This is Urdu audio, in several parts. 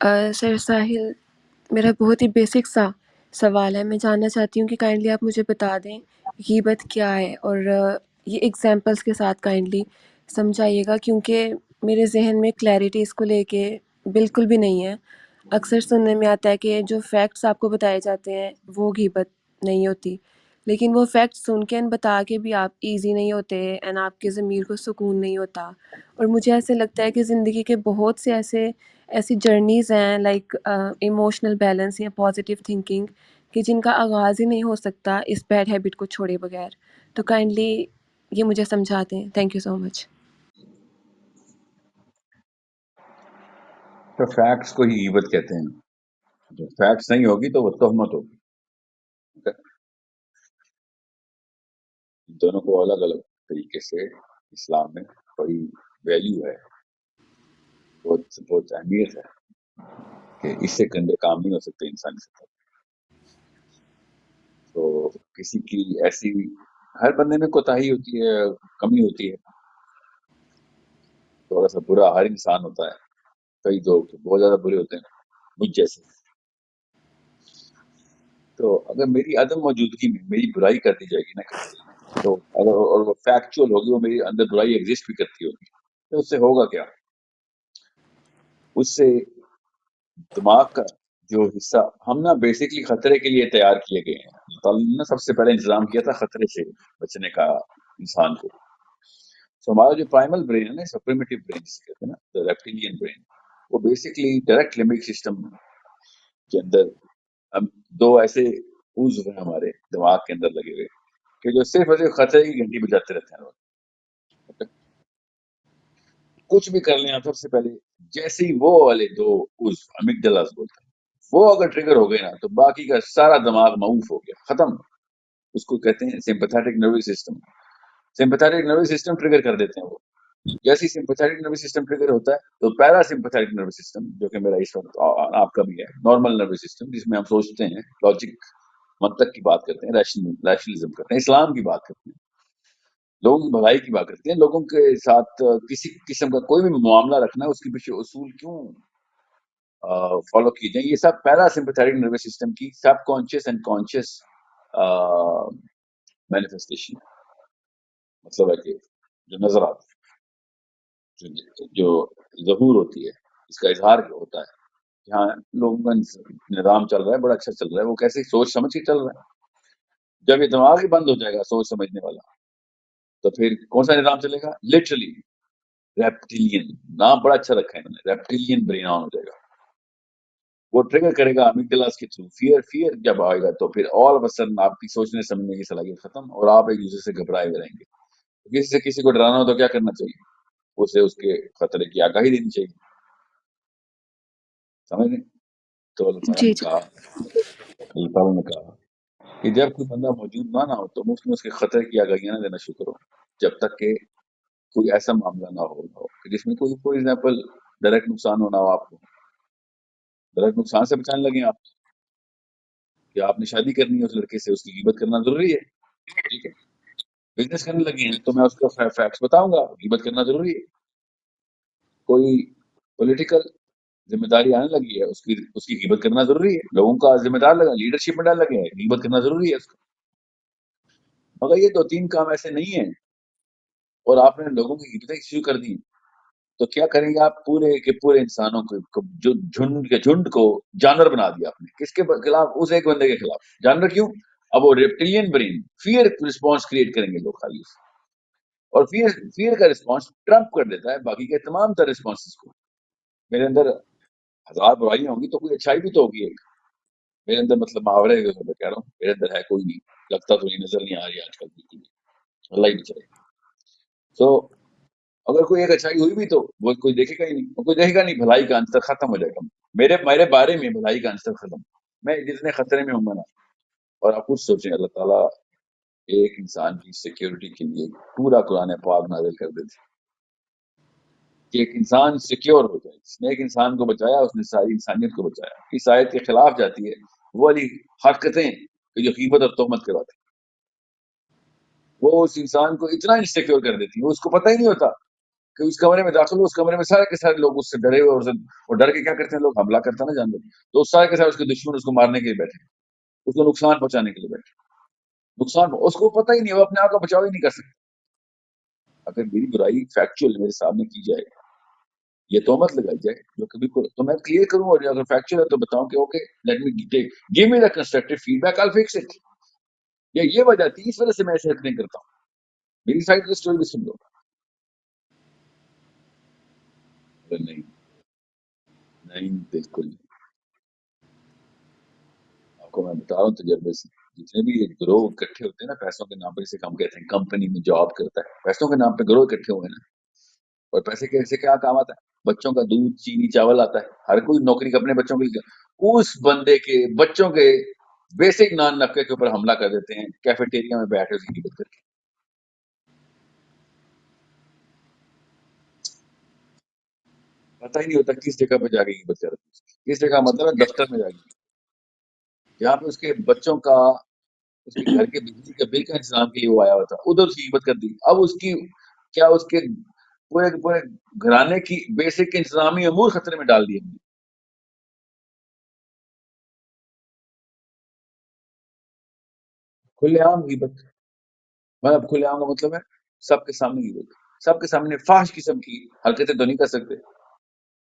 سر ساحل، میرا بہت ہی بیسک سا سوال ہے. میں جاننا چاہتی ہوں کہ کائنڈلی آپ مجھے بتا دیں غیبت کیا ہے، اور یہ ایگزامپلس کے ساتھ کائنڈلی سمجھائیے گا، کیونکہ میرے ذہن میں کلیئرٹی اس کو لے کے بالکل بھی نہیں ہے. اکثر سننے میں آتا ہے کہ جو فیکٹس آپ کو بتائے جاتے ہیں وہ غیبت نہیں ہوتی، لیکن وہ فیکٹس سن کے بتا کے بھی آپ ایزی نہیں ہوتے اینڈ آپ کے ضمیر کو سکون نہیں ہوتا. اور مجھے ایسے لگتا ہے کہ زندگی کے بہت سے ایسی جرنیز ہیں لائک ایموشنل بیلنس یا پازیٹیو تھنکنگ، کہ جن کا آغاز ہی نہیں ہو سکتا اس بیڈ ہیبٹ کو چھوڑے بغیر. تو کائنڈلی یہ مجھے سمجھا دیں. تھینک یو سو مچ. تو فیکٹس کو ہی غیبت کہتے ہیں. جو فیکٹس نہیں ہوگی تو وہ تہمت ہوگی. دونوں کو الگ الگ طریقے سے اسلام میں بڑی ویلیو ہے، بہت بہت اہمیت ہے کہ اس سے گندے کام نہیں ہو سکتے انسانی سطح. تو کسی کی ایسی ہر بندے میں کوتاہی ہوتی ہے، کمی ہوتی ہے، تھوڑا سا برا ہر انسان ہوتا ہے. کئی لوگ بہت زیادہ برے ہوتے ہیں مجھ جیسے. تو اگر میری عدم موجودگی میں میری برائی کر دی جائے گی نا کسی، تو اگر اور وہ فیکچوئل ہوگی، وہ میری اندر برائی ایگزسٹ بھی کرتی ہوگی، تو اس سے ہوگا کیا؟ اس سے دماغ کا جو حصہ ہم نا بیسکلی خطرے کے لیے تیار کیے گئے ہیں. اللہ نے سب سے پہلے انتظام کیا تھا خطرے سے بچنے کا انسان کو. تو ہمارا جو پرائمل برین ہے نا، سپریمیٹو برین کہتے ہیں نا، ریپٹیلین برین، وہ بیسکلی ڈائریکٹ لمبک سسٹم کے اندر ہم دو ایسے عضو ہیں ہمارے دماغ کے اندر لگے ہوئے کہ جو صرف اور صرف خطرے کی گھنٹی بجاتے رہتے ہیں. کچھ بھی کر لیں آپ، سب سے پہلے جیسے ہی وہ والے دو عضو امیگڈلاس بولتے ہیں وہ اگر ٹریگر ہو گئے نا، تو باقی کا سارا دماغ معوف ہو گیا، ختم. اس کو کہتے ہیں sympathetic nervous system. Sympathetic nervous system trigger کر دیتے ہیں وہ. جیسے سمپیتھیٹک نروس سسٹم ٹریگر ہوتا ہے تو پیرا سمپیتھیٹک نروس سسٹم، جو کہ میرا اس وقت آپ کا بھی ہے، نارمل نروس سسٹم، جس میں ہم سوچتے ہیں، لاجک منطق کی بات کرتے ہیں، ریشنلزم کرتے ہیں، اسلام کی بات کرتے ہیں، لوگوں کی بھلائی کی بات کرتے ہیں، لوگوں کے ساتھ کسی قسم کا کوئی بھی معاملہ رکھنا ہے اس کے پیچھے اصول کیوں فالو کی جائیں. یہ سب پیرا سمپیتھیٹک نروس سسٹم کی سب کانشیس اینڈ کانشیس مینیفیسٹیشن. مطلب ہے کہ جو نظر آتی ہے، جو ظہور ہوتی ہے، اس کا اظہار ہوتا ہے. یہاں لوگوں کا نظام چل رہا ہے، بڑا اچھا چل رہا ہے، وہ کیسے سوچ سمجھ کے چل رہا ہے. جب یہ دماغ ہی بند ہو جائے گا سوچ سمجھنے والا، تو پھر کون سا نظام چلے گا؟ لٹرلی ریپٹیلین. نام بڑا اچھا رکھا ہے انہوں نے، ریپٹیلین برین آن ہو جائے گا. وہ ٹریگر کرے گا امیگڈلاس کے تھرو. فیئر جب آئے گا تو پھر آل آف سڈن آپ کی سوچنے سمجھنے کی صلاحیت ختم، اور آپ ایک دوسرے سے گھبرائے ہوئے رہیں گے. کسی سے کسی کو ڈرانا ہو تو کیا کرنا چاہیے؟ اسے اس کے خطرے کی آگاہی دینی چاہیے. سمجھ لیں. تو اللہ تعالیٰ جی نے جی. کہا کہ جب کوئی بندہ موجود نہ ہو تو مفت میں اس کے خطرے کی آگاہیاں نہ دینا شروع کرو، جب تک کہ کوئی ایسا معاملہ نہ ہو کہ جس میں کوئی فور ایگزامپل ڈائریکٹ نقصان ہونا ہو. آپ کو ڈائریکٹ نقصان سے بچانے لگے آپ کہ آپ نے شادی کرنی ہے اس لڑکے سے، اس کی غیبت کرنا ضروری ہے. ٹھیک ہے. بزنس کرنے لگے ہیں تو میں اس کو فیکٹس بتاؤں گا، غیبت کرنا ضروری ہے. کوئی پولیٹیکل ذمہ داری آنے لگی ہے، اس کی غیبت کرنا ضروری ہے. لوگوں کا ذمہ دار لگا، لیڈرشپ میں ڈال لگے ہیں، غیبت کرنا ضروری ہے اس کو. مگر یہ 2-3 کام ایسے نہیں ہیں اور آپ نے لوگوں کی غیبتیں شروع کر دی، تو کیا کریں گے آپ؟ پورے کے پورے انسانوں کو، جو جھنڈ کو جانور بنا دیا آپ نے. کس کے خلاف؟ اس ایک بندے کے خلاف. جانور کیوں؟ اب وہ ریپٹیلین برین فیئر رسپانس کریٹ کریں گے لوگ خالی اس، اور فیئر کا رسپانس ٹرمپ کر دیتا ہے باقی کے تمام تر رسپانسز کو. میرے اندر 1000 برائیاں ہوں گی تو کوئی اچھائی بھی تو ہوگی ایک میرے اندر. مطلب محاورے میں کہہ رہا ہوں، میرے اندر ہے کوئی نہیں، لگتا تو نہیں، نظر نہیں آ رہی آج کل بالکل بھی، اللہ ہی بچائے. تو اگر کوئی ایک اچھائی ہوئی بھی تو وہ کوئی دیکھے گا ہی نہیں، وہ کوئی دیکھے گا نہیں. بھلائی کا عنصر ختم ہو جائے گا. میرے بارے میں بھلائی کا عنصر ختم. میں جتنے خطرے میں ہوں گا نا، اور آپ خود سوچیں، اللہ تعالیٰ ایک انسان کی سیکیورٹی کے لیے پورا قرآن پاک نازل کر دیتے کہ ایک انسان سیکیور ہو جائے. جس نے ایک انسان کو بچایا اس نے ساری انسانیت کو بچایا. اس آیت کے خلاف جاتی ہے وہ والی حرکتیں کہ جو غیبت اور تہمت کرواتی، وہ اس انسان کو اتنا انسیکیور کر دیتی ہیں، اس کو پتہ ہی نہیں ہوتا کہ اس کمرے میں داخل ہو، اس کمرے میں سارے کے سارے لوگ اس سے ڈرے ہوئے، اور ڈر کے کیا کرتے ہیں لوگ، حملہ کرتا نا جانور، تو اس سارے کے سارے اس کے دشمن اس کو مارنے کے لیے بیٹھے، اس کو نقصان پہنچانے کے لیے بیٹھے، اس کو پتہ ہی نہیں، وہ اپنے آپ کا بچاؤ ہی نہیں کر سکتا۔ اگر میری برائی فیکچوئل میرے سامنے کی جائے، یہ تہمت لگائی جائے جو کبھی تو میں کلیئر کروں، اور اگر فیکچوئل ہے تو بتاؤں کہ okay let me take, give me the constructive feedback, I fix it, یہ وجہ تھی، اس وجہ سے میں ایسے حرکت نہیں کرتا ہوں، میری سائڈ کی اسٹوری بھی سن لو۔ نہیں نہیں، بالکل نہیں، آپ کو میں بتا رہا ہوں تجربے سے، جتنے بھی یہ گروہ اکٹھے ہوتے ہیں نا پیسوں کے نام پہ، جسے ہم کہتے ہیں کمپنی میں جاب کرتا ہے، پیسوں کے نام پہ گروہ اکٹھے ہوئے ہیں نا، اور پیسے سے کیا کام آتا ہے؟ بچوں کا دودھ چینی چاول آتا ہے، ہر کوئی نوکری کا اپنے بچوں کے لیے، اس بندے کے بچوں کے بیسک نان نفقے کے اوپر حملہ کر دیتے ہیں، کیفیٹیریا میں بیٹھے اس کی قیمت کر کے، پتہ ہی نہیں ہوتا کس جگہ پہ جا کے قیمت کر رہے ہیں، کس جگہ مطلب ہے دفتر میں جا کے، جہاں پہ اس کے بچوں کا، اس کے گھر کے بجلی کے بل کا انتظام کے لیے وہ آیا ہوا تھا، ادھر اس کی قیمت کر دی، اب اس کی کیا، اس کے پورے کے پورے گھرانے کی بیسک انتظامی امور خطرے میں ڈال دیے ہم نے، کھلے عام غیبت، مطلب کھلے عام کا مطلب ہے سب کے سامنے غیبت، سب کے سامنے فحش قسم کی حرکتیں تو نہیں کر سکتے،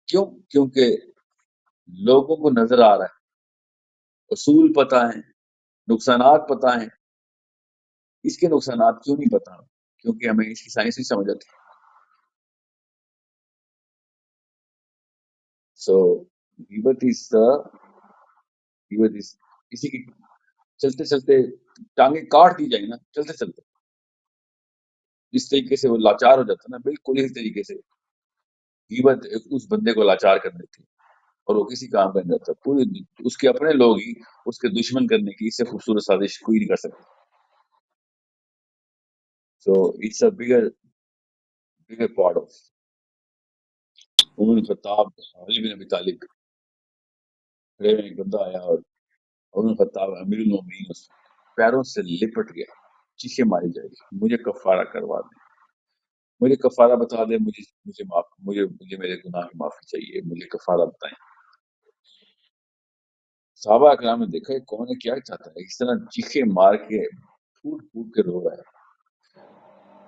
کیوں؟ کیونکہ لوگوں کو نظر آ رہا ہے، اصول پتہ ہیں، نقصانات پتہ ہیں، اس کے نقصانات کیوں نہیں پتہ؟ کیونکہ ہمیں اس کی سائنس نہیں سمجھ آتی، سو غیبت از دا، غیبت از کسی کی چلتے چلتے ٹانگیں کاٹ دی جائیں نا، چلتے چلتے جس طریقے سے وہ لاچار ہو جاتا ہے نا، بالکل اسی طریقے سے غیبت اس بندے کو لاچار کر دیتی ہے، اور وہ کسی کام کا نہیں جاتا، پورے اس کے اپنے لوگ ہی اس کے دشمن کرنے کی اس سے خوبصورت سازش کوئی نہیں کر سکتا، so it's a bigger part of Umar bin Khattab, Ali بن ابی طالب، کھڑے میں ایک بندہ آیا، اور عمر بن خطاب امیر المومنین اس پیروں سے لپٹ گیا، چیخے ماری جائے گی، مجھے کفارہ کروا دیں، مجھے کفارہ بتا دیں، مجھے میرے گناہ کی معافی چاہیے، مجھے کفارہ بتائیں۔ صحابہ اکرام نے دیکھا یہ کون ہے، کیا چاہتا ہے، اس طرح چیخے مار کے پھوٹ پھوٹ کے رو رہا ہے،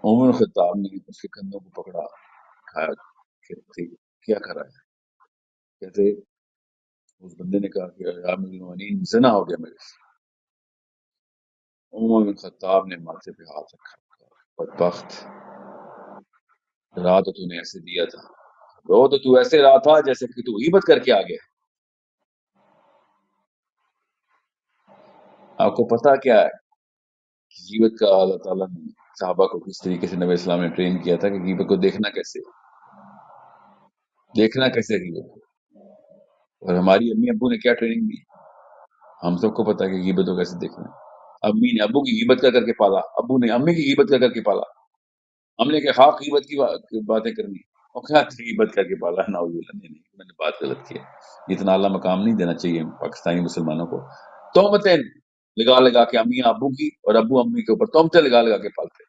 عمر بن خطاب نے اس کے کندھوں کو پکڑا، اٹھایا، کہتے کیا کر رہا ہے؟ کہتے اس بندے نے کہا کہ یا امیر المومنین زنا ہو گیا میرے سے، عمر بن خطاب نے ماتھے پہ ہاتھ رکھا، بدبخت، رات تو نے ایسے دیا تھا، رو تو ایسے رہا تھا جیسے کہ تو غیبت کر کے آ گیا۔ آپ کو پتا کیا ہے کہ غیبت کا اللہ تعالیٰ نے صحابہ کو کس طریقے سے نبی اسلام نے ٹرین کیا تھا، کہ غیبت کو دیکھنا کیسے، دیکھنا کیسے غیبت کو، اور ہماری امی ابو نے کیا ٹریننگ دی، ہم سب کو پتا ہے کہ غیبت کو کیسے دیکھنا ہے۔ امی نے ابو کی غیبت کر کے پالا، ابو نے امی کی غیبت کر کے پالا، ہم نے کہ خاک غیبت کی باتیں کرنی، اور کیا غیبت کر کے پالا، نعوذ باللہ، نہیں میں نے بات غلط کی ہے، اتنا اعلیٰ مقام نہیں دینا چاہیے پاکستانی مسلمانوں کو، تہمتیں لگا لگا کے امی ابو کی اور ابو امی کے اوپر تہمتیں لگا لگا کے پالتے،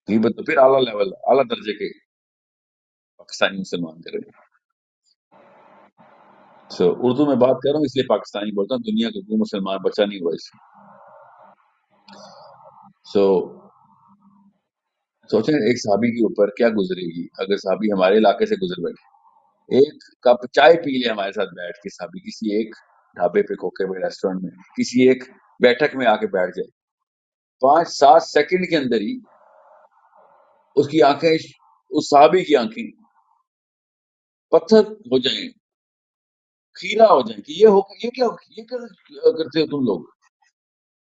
غیبت تو پھر اعلیٰ لیول، اعلیٰ درجے کے پاکستانی مسلمان کرے گا۔ اردو میں بات کر رہا ہوں اس لیے پاکستانی بولتا ہوں، دنیا کا کوئی مسلمان بچا نہیں ہوا اس میں۔ سو سوچیں ایک صحابی کے اوپر کیا گزرے گی اگر صحابی ہمارے علاقے سے گزر بیٹھے، ایک کپ چائے پی لے ہمارے ساتھ بیٹھ کے، صحابی کسی ایک ڈھابے پہ، کھوکے میں، ریسٹورینٹ میں، کسی ایک بیٹھک میں آ کے بیٹھ جائے، 5-7 سیکنڈ کے اندر ہی اس کی آنکھیں، اس صحابی کی آنکھیں پتھر ہو جائیں، کھیرا ہو جائیں، کہ یہ کیا کرتے ہو تم لوگ،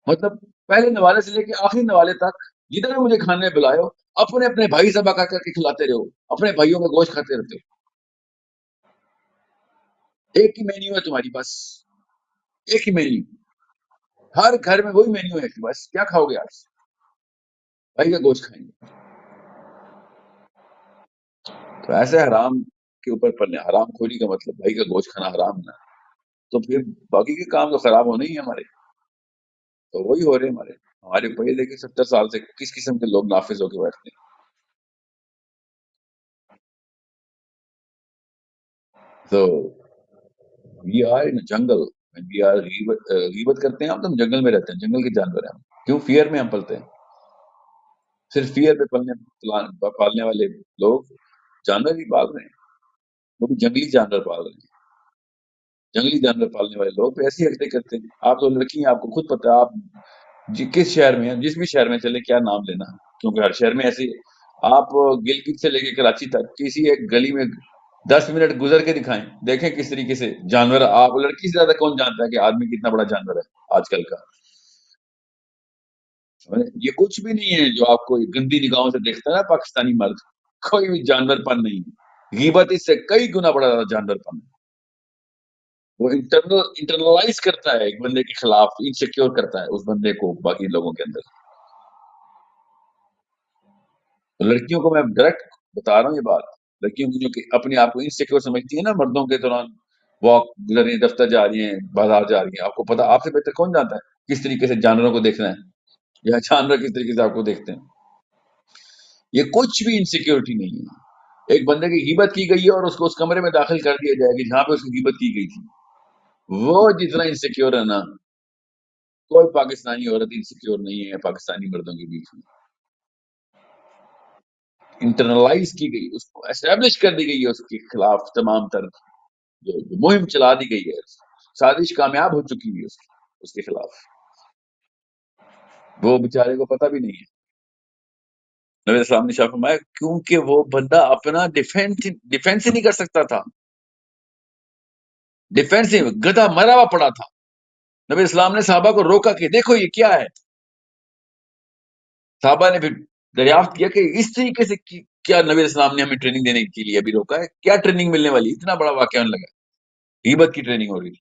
مطلب پہلے نوالے سے لے کے آخری نوالے تک جدھر بھی مجھے کھانے بلائے ہو، اپنے اپنے بھائی ذبح کر کر کے کھلاتے رہو، اپنے بھائیوں کا گوشت کھاتے رہتے ہو، ایک ہی مینیو ہے تمہاری، بس ایک ہی مینیو، ہر گھر میں وہی مینیو ہے کہ بس کیا کھاؤ گے آج، بھائی کا گوشت کھائیں گے، تو ایسے حرام کے اوپر پڑنے، حرام خوری کا مطلب بھائی کا گوشت کھانا حرام نہ، تو پھر باقی کے کام تو خراب ہونے ہی ہیں ہمارے، تو وہی ہو رہے ہیں ہمارے اوپر، یہ دیکھیں 70 سال سے کس قسم کے لوگ نافذ ہو کے بیٹھتے ہیں، So we are in a jungle. When we are غیبت کرتے ہیں ہم تو ہم جنگل میں رہتے ہیں، جنگل کے جانور ہیں ہم. کیوں؟ فیئر میں ہم پلتے ہیں. صرف فیئر پہ پالنے والے لوگ جانور بھی پال رہے ہیں، وہ بھی جنگلی جانور پال رہے ہیں. جنگلی جانور پالنے والے لوگ تو ایسی حرکتیں کرتے ہیں. آپ تو رکھیے، آپ کو خود پتا ہے، آپ کس شہر میں ہیں، جس بھی شہر میں چلے، کیا نام لینا، کیونکہ ہر شہر میں ایسی. آپ گلگت سے لے کے کراچی تک کسی ایک گلی میں 10 منٹ گزر کے دکھائیں، دیکھیں کس طریقے سے جانور. آپ لڑکی سے زیادہ کون جانتا ہے کہ آدمی کتنا بڑا جانور ہے آج کل کا؟ یہ کچھ بھی نہیں ہے جو آپ کو گندی نگاہوں سے دیکھتا ہے نا پاکستانی مرد، کوئی بھی جانور پن نہیں ہے. غیبت اس سے کئی گنا بڑا زیادہ جانور پن ہے. وہ انٹرنلائز کرتا ہے ایک بندے کے خلاف، انسیکیور کرتا ہے اس بندے کو باقی لوگوں کے اندر. تو لڑکیوں کو میں ڈائریکٹ بتا رہا ہوں یہ بات. لڑکیوں کی جو کہ اپنے آپ کو انسیکیور سمجھتی ہیں نا، مردوں کے دوران واک گزر رہی ہیں، دفتر جا رہی ہیں، بازار جا رہی ہیں، آپ کو پتا، آپ سے بہتر کون جانتا ہے کس طریقے سے جانوروں کو دیکھنا ہے یا جانور کس طریقے سے آپ کو دیکھتے ہیں. یہ کچھ بھی انسیکیورٹی نہیں ہے. ایک بندے کی غیبت کی گئی ہے اور اس کو اس کمرے میں داخل کر دیا جائے گا جہاں پہ اس کی غیبت کی گئی تھی. وہ جتنا انسیکیور ہے نا، کوئی پاکستانی عورت انسیکیور نہیں ہے پاکستانی مردوں کے بیچ میں. انٹرنلائز کی گئی، اس کو اسٹیبلش کر دی گئی ہے، اس کے خلاف تمام تر جو مہم چلا دی گئی ہے، سازش کامیاب ہو چکی ہے اس کے خلاف. وہ بیچارے کو پتہ بھی نہیں ہے. نبی السلام نے شاہ فرمایا کیونکہ وہ بندہ اپنا ڈیفینس ہی نہیں کر سکتا تھا. ڈیفینس ہی گدھا مرا ہوا پڑا تھا. نبی اسلام نے صحابہ کو روکا کہ دیکھو یہ کیا ہے. صحابہ نے پھر دریافت کیا کہ اس طریقے سے کیا نبی اسلام نے ہمیں ٹریننگ دینے کے لیے ابھی روکا ہے؟ کیا ٹریننگ ملنے والی؟ اتنا بڑا واقعہ ہونے لگا، غیبت کی ٹریننگ ہو رہی تھی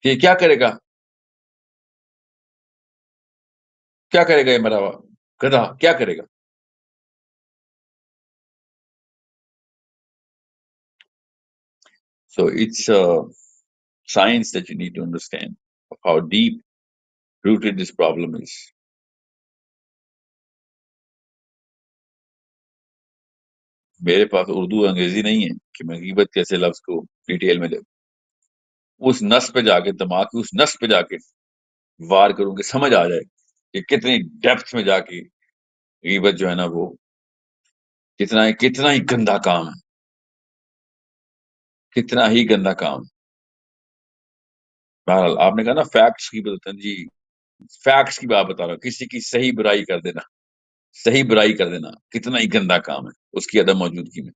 کہ کیا کرے گا، کیا کرے گا یہ مرا ہوا گدھا، کیا کرے گا. So it's a science that you need to understand of how deep rooted this problem is. میرے پاس اردو انگریزی نہیں ہے کہ میں غیبت کیسے لفظ کو ڈیٹیل میں دے اس نس پہ جا کے، دماغ کی اس نس پہ جا کے وار کروں کہ سمجھ آ جائے کہ کتنی ڈیپتھ میں جا کے غیبت جو ہے نا وہ کتنا ہی گندا کام ہے، کتنا ہی گندا کام ہے. بہرحال آپ نے کہا نا فیکٹس کی بتانا جی، فیکٹس کی بات بتا رہا ہوں. کسی کی صحیح برائی کر دینا، صحیح برائی کر دینا کتنا ہی گندا کام ہے اس کی عدم موجودگی میں.